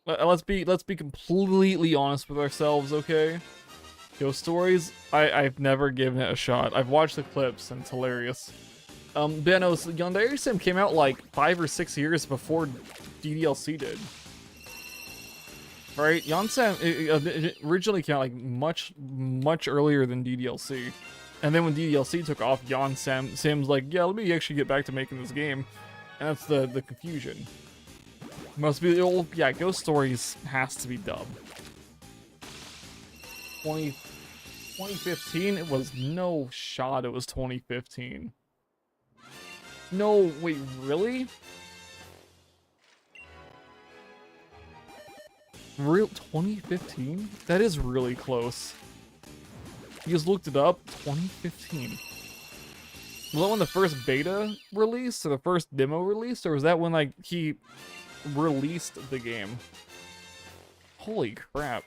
Let's be completely honest with ourselves, okay? Ghost Stories, I've never given it a shot. I've watched the clips and it's hilarious. But yeah, no, so Yandere Sim came out like 5 or 6 years before DDLC did. Right? Yonsam it originally came out like much earlier than DDLC. And then when DDLC took off, Sam's like, yeah, let me actually get back to making this game. And that's the confusion. Must be the old, yeah, Ghost Stories has to be dubbed. 2015? It was no shot it was 2015. No, wait, really? Real 2015? That is really close. You just looked it up, 2015. Was that when the first beta released, or the first demo released, or was that when, like, he released the game? Holy crap.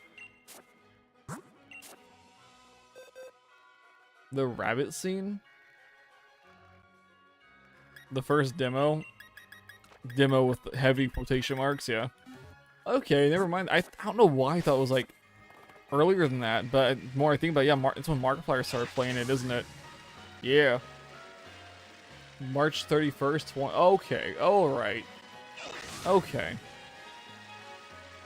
The rabbit scene? The first demo? Demo with heavy quotation marks, yeah. Okay, never mind. I don't know why I thought it was, like, earlier than that, but the more I think about it, yeah, it's when Markiplier started playing it, isn't it? Yeah. March 31st, okay, alright. Okay.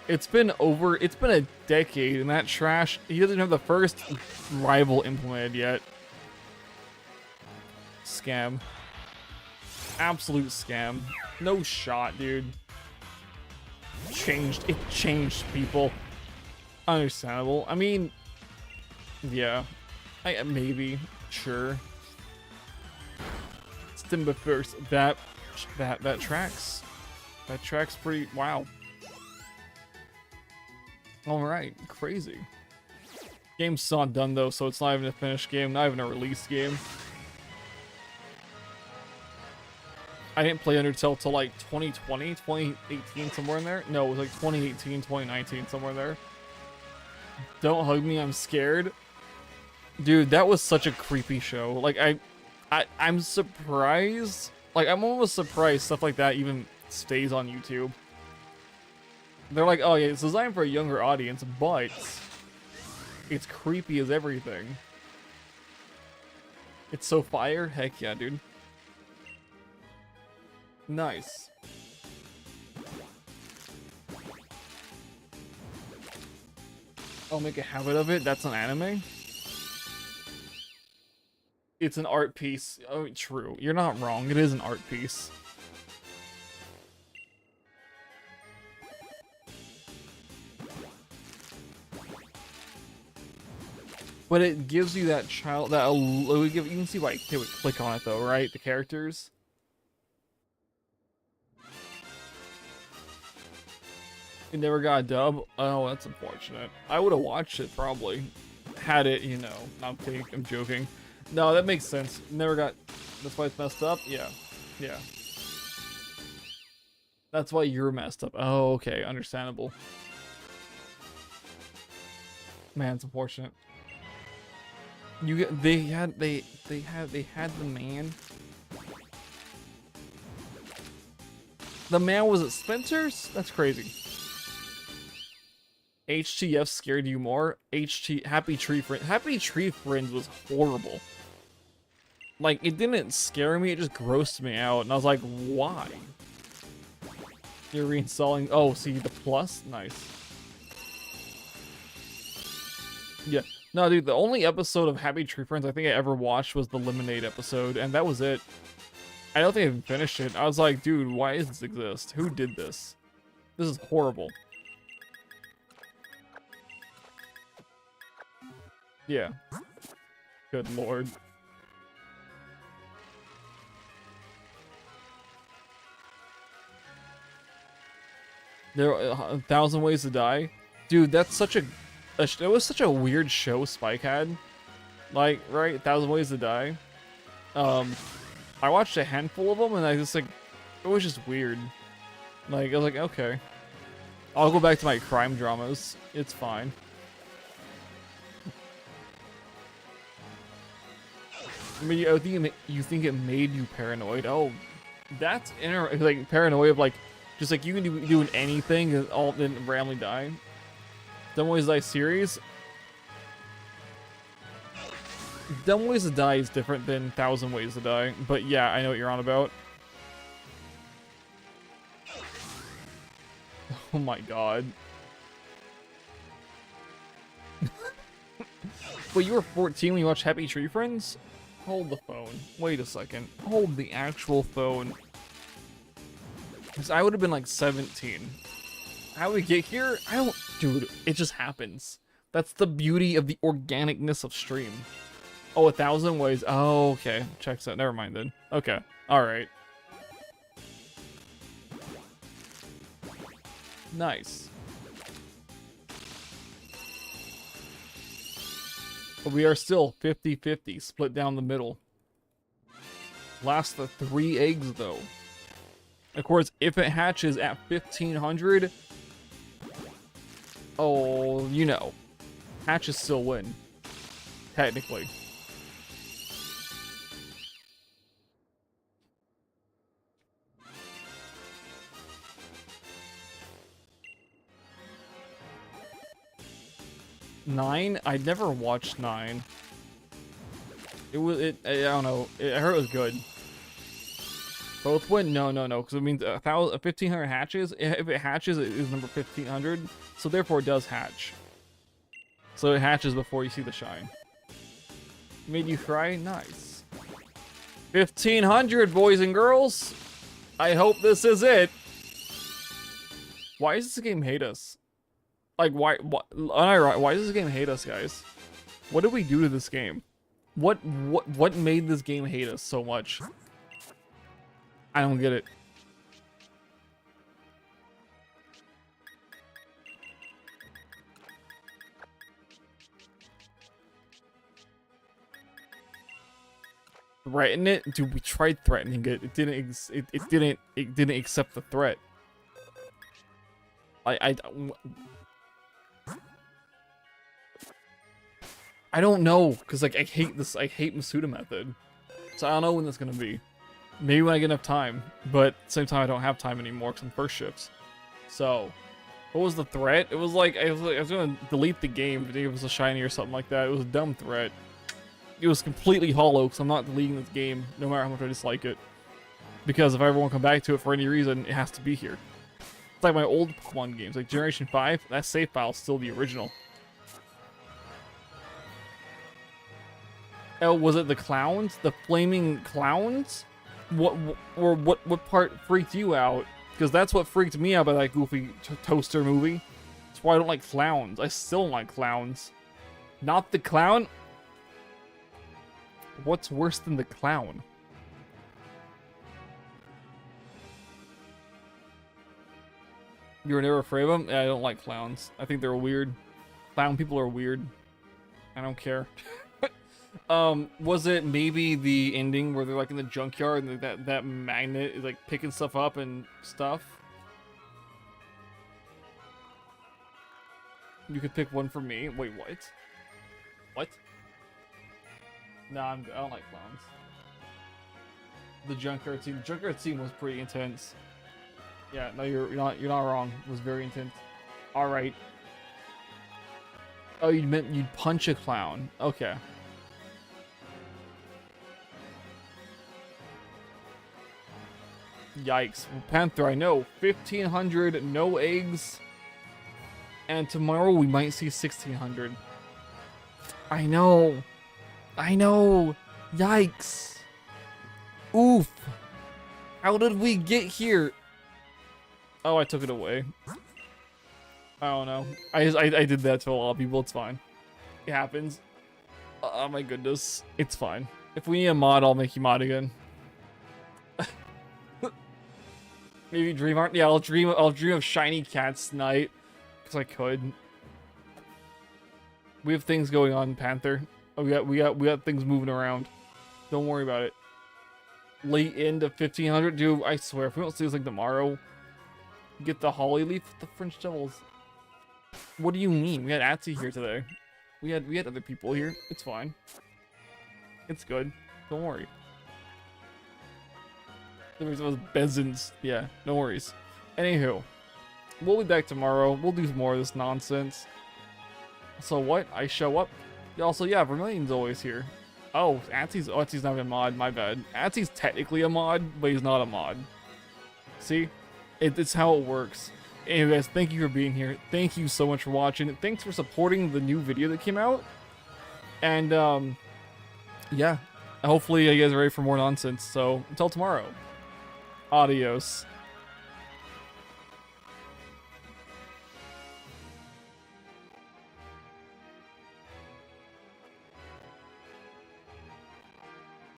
It's been a decade, and that trash, he doesn't have the first rival implemented yet. Scam. Absolute scam. No shot, dude. It changed people. Understandable. I mean, yeah. Maybe. Sure. Stimba first. That tracks. That tracks pretty, wow. Alright, crazy. Game's not done though, so it's not even a finished game, not even a released game. I didn't play Undertale till like 2020, 2018, somewhere in there. No, it was like 2018, 2019, somewhere in there. Don't hug me, I'm scared. Dude, that was such a creepy show. Like, I'm surprised. Like, I'm almost surprised stuff like that even stays on YouTube. They're like, oh yeah, it's designed for a younger audience, but it's creepy as everything. It's so fire? Heck yeah, dude. Nice. I'll make a habit of it. That's an anime? It's an art piece. Oh, true. You're not wrong. It is an art piece. But it gives you that child, you can see why they would click on it though, right? The characters. It never got a dub? Oh, that's unfortunate. I would have watched it probably. Had it, you know. I'm kidding, I'm joking. No, that makes sense. Never got, that's why it's messed up? Yeah. Yeah. That's why you're messed up. Oh, okay, understandable. Man, it's unfortunate. They had the man. The man was at Spencer's? That's crazy. HTF scared you more? Happy Tree Friends was horrible. Like, it didn't scare me, it just grossed me out, and I was like, why? You're reinstalling, oh, see the plus? Nice. Yeah. No, dude, the only episode of Happy Tree Friends I think I ever watched was the Lemonade episode, and that was it. I don't think I even finished it. I was like, dude, why does this exist? Who did this? This is horrible. Yeah. Good lord. There are 1,000 Ways to Die. Dude, that's such a... It was such a weird show Spike had. Like, right? 1,000 Ways to Die. I watched a handful of them and I just like... It was just weird. Like, I was like, okay. I'll go back to my crime dramas. It's fine. I mean, you think it made you paranoid? Oh, that's like paranoia of like, just like you can be doing anything and all then randomly die. Dumb Ways to Die series. Dumb Ways to Die is different than 1,000 Ways to Die, but yeah, I know what you're on about. Oh my god. Wait, you were 14 when you watched Happy Tree Friends? Hold the phone. Wait a second. Hold the actual phone. Because I would have been like 17. How we get here? I don't... Dude, it just happens. That's the beauty of the organicness of stream. Oh, 1,000 ways. Oh, okay. Checks out. Never mind then. Okay. Alright. Nice. But we are still 50-50, split down the middle. Last the 3 eggs, though. Of course, if it hatches at 1,500... Oh, you know. Hatches still win. Technically. Nine? I never watched 9. I don't know. I heard it was good. Both win? No, because it means 1,500 hatches. If it hatches, it is number 1,500. So therefore it does hatch. So it hatches before you see the shine. Made you cry? Nice. 1,500, boys and girls. I hope this is it. Why does this game hate us? Like, why does this game hate us, guys? What did we do to this game? What made this game hate us so much? I don't get it. Threaten it? Dude, we tried threatening it. It didn't accept the threat. I don't know, cause like I hate Masuda method. So I don't know when that's gonna be. Maybe when I get enough time, but at the same time I don't have time anymore because I'm first shifts. So, what was the threat? It was like I was gonna delete the game if it was a shiny or something like that. It was a dumb threat. It was completely hollow because I'm not deleting this game no matter how much I dislike it. Because if I ever want to come back to it for any reason, it has to be here. It's like my old Pokemon games, like Generation 5. That save file is still the original. Oh, was it the clowns? The flaming clowns? What part freaked you out? Because that's what freaked me out by that goofy toaster movie. That's why I don't like clowns. I still don't like clowns. Not the clown? What's worse than the clown? You were never afraid of them? Yeah, I don't like clowns. I think they're weird. Clown people are weird. I don't care. Was it maybe the ending where they're like in the junkyard and that magnet is like picking stuff up and stuff? You could pick one for me. Wait, what? What? Nah, I don't like clowns. The junkyard scene. The junkyard scene was pretty intense. Yeah, no, you're not wrong. It was very intense. All right. Oh, you meant you'd punch a clown. Okay. Yikes. Well, Panther, I know. 1,500, no eggs. And tomorrow we might see 1,600. I know. I know. Yikes. Oof. How did we get here? Oh, I took it away. I don't know. I did that to a lot of people. It's fine. It happens. Oh my goodness. It's fine. If we need a mod, I'll make you mod again. Maybe dream art. Yeah, I'll dream of shiny cats tonight, because I could. We have things going on, Panther. Oh, we got things moving around. Don't worry about it. Late into 1,500, dude. I swear, if we don't see this like tomorrow, get the holly leaf with the French devils. What do you mean? We had Atsy here today. We had other people here. It's fine. It's good. Don't worry. There was Bezins. Yeah, no worries. Anywho, we'll be back tomorrow. We'll do more of this nonsense. So what? I show up. Also, yeah, Vermilion's always here. Oh, Atsy's not a mod. My bad. Atsy's technically a mod, but he's not a mod. See? It's how it works. Anyway, guys, thank you for being here. Thank you so much for watching. Thanks for supporting the new video that came out. And, yeah. Hopefully you guys are ready for more nonsense. So, until tomorrow. Adios.